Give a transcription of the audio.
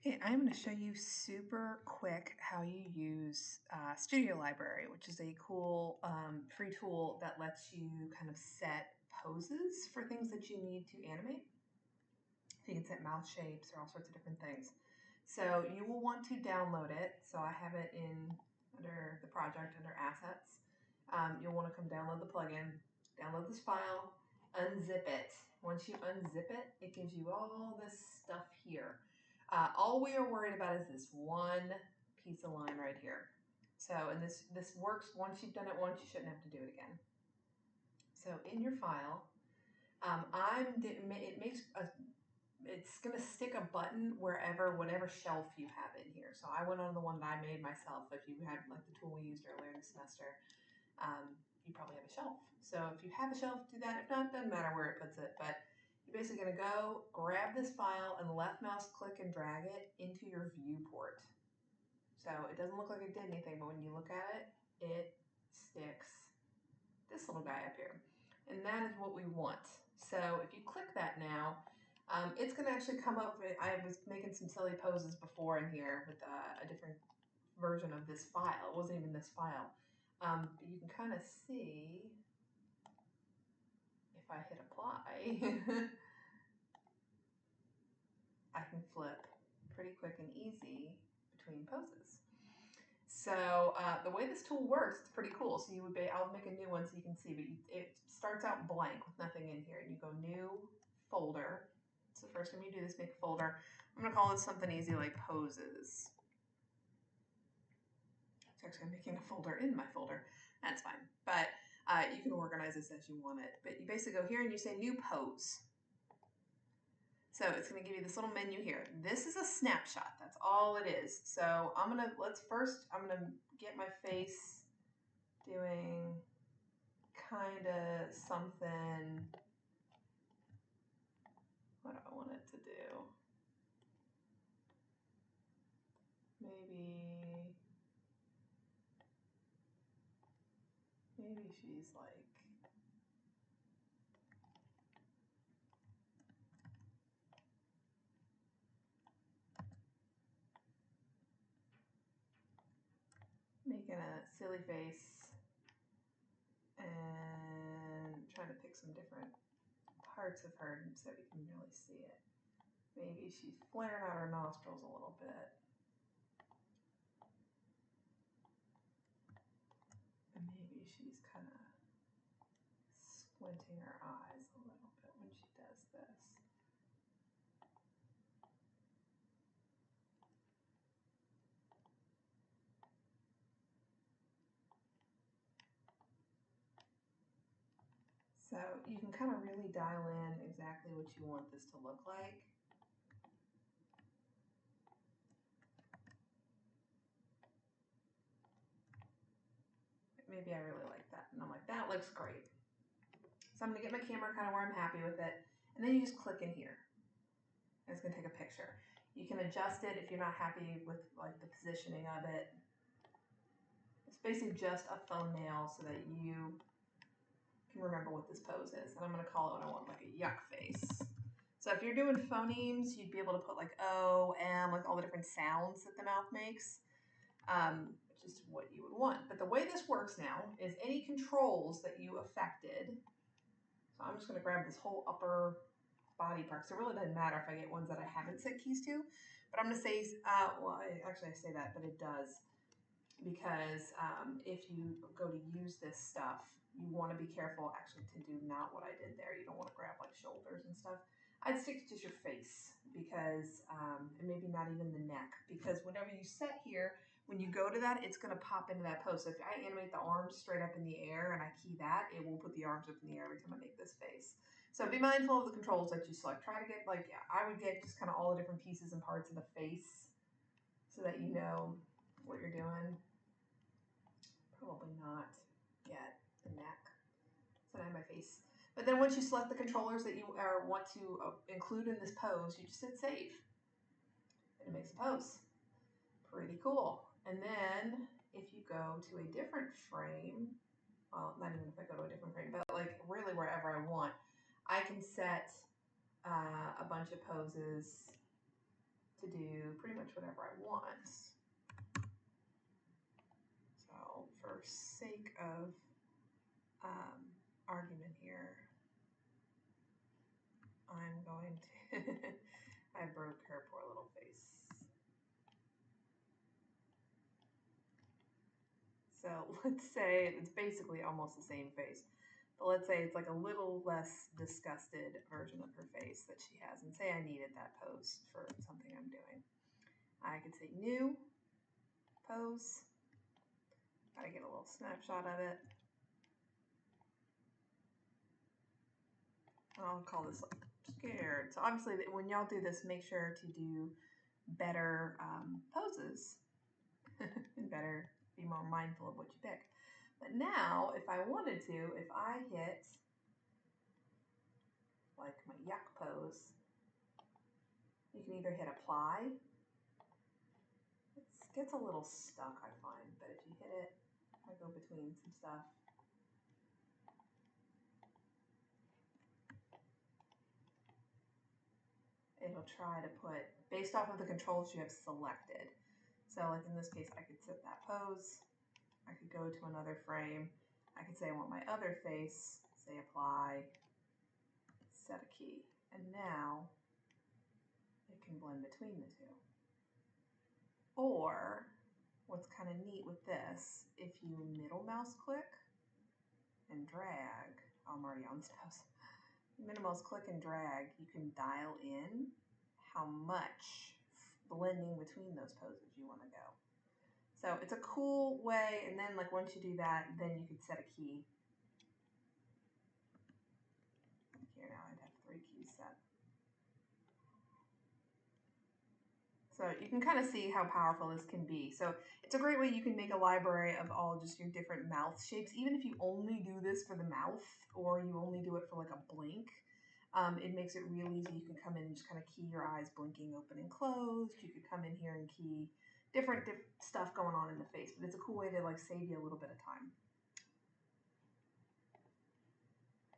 Okay, I'm going to show you super quick how you use Studio Library, which is a cool free tool that lets you kind of set poses for things that you need to animate. So you can set mouth shapes or all sorts of different things. So you will want to download it. So I have it under the project under assets. You'll want to come download the plugin, download this file, unzip it. Once you unzip it, it gives you all this stuff here. All we are worried about is this one piece of line right here. So, and this works once you've done it once, you shouldn't have to do it again. So in your file, it's going to stick a button whatever shelf you have in here. So I went on the one that I made myself. If you had like the tool we used earlier in the semester, you probably have a shelf. So if you have a shelf, do that. If not, doesn't matter where it puts it. But you're basically going to go grab this file and left mouse click and drag it into your viewport. So it doesn't look like it did anything, but when you look at it, it sticks this little guy up here. And that is what we want. So if you click that now, it's going to actually come up. I was making some silly poses before in here with a different version of this file. It wasn't even this file. But you can kind of see if I hit apply, I can flip pretty quick and easy between poses. So the way this tool works, it's pretty cool. So I'll make a new one so you can see, but it starts out blank with nothing in here. And you go new folder. So the first time you do this, make a folder. I'm gonna call it something easy like poses. It's actually I'm making a folder in my folder. That's fine. But you can organize this as you want it. But you basically go here and you say new pose. So it's going to give you this little menu here. This is a snapshot. That's all it is. So I'm going to get my face doing kind of something. What do I want it to do? Maybe she's like, making a silly face and trying to pick some different parts of her so we can really see it. Maybe she's flaring out her nostrils a little bit. And maybe she's kind of squinting her eyes a little bit when she does this. So you can kind of really dial in exactly what you want this to look like. Maybe I really like that. And I'm like, that looks great. So I'm gonna get my camera kind of where I'm happy with it. And then you just click in here. And it's gonna take a picture. You can adjust it if you're not happy with like the positioning of it. It's basically just a thumbnail so that you can remember what this pose is. And I'm gonna call it what I want, like a yuck face. So if you're doing phonemes, you'd be able to put like O, M, like all the different sounds that the mouth makes, which is what you would want. But the way this works now is any controls that you affected. So I'm just gonna grab this whole upper body part. So it really doesn't matter if I get ones that I haven't set keys to, but I'm gonna say, I say that, but it does. Because if you go to use this stuff, you want to be careful actually to do not what I did there. You don't want to grab like shoulders and stuff. I'd stick to just your face because, and maybe not even the neck, because whenever you set here, when you go to that, it's going to pop into that pose. So if I animate the arms straight up in the air and I key that, it will put the arms up in the air every time I make this face. So be mindful of the controls that you select. Try to get I would get just kind of all the different pieces and parts of the face so that you know what you're doing. Probably not yet the neck. So now my face. But then once you select the controllers that you want to include in this pose, you just hit save. And it makes a pose. Pretty cool. And then if you go to a different frame, well, not even if I go to a different frame, but like really wherever I want, I can set a bunch of poses to to do pretty much whatever I want. So for sake of argument here, I'm going to, I broke her poor little face. So let's say it's basically almost the same face, but let's say it's like a little less disgusted version of her face that she has, and say I needed that pose for something I'm doing. I could say new pose. Gotta get a little snapshot of it. I'll call this like scared. So obviously when y'all do this, make sure to do better poses and better be more mindful of what you pick. But now, if I wanted to, if I hit like my yuck pose, you can either hit apply. It gets a little stuck, I find, but if you hit it, I go between some stuff. It'll try to put, based off of the controls you have selected. So like in this case, I could set that pose. I could go to another frame. I could say I want my other face, say apply, set a key. And now it can blend between the two. Or what's kind of neat with this, if you middle mouse click and drag, I'm already on this pose. Middle mouse click and drag, you can dial in how much blending between those poses you want to go. So it's a cool way, and then like once you do that, then you could set a key. Here now I'd have 3 keys set. So you can kind of see how powerful this can be. So it's a great way you can make a library of all just your different mouth shapes. Even if you only do this for the mouth, or you only do it for like a blink, it makes it real easy. You can come in and just kind of key your eyes blinking open and closed. You could come in here and key different stuff going on in the face, but it's a cool way to like save you a little bit of time.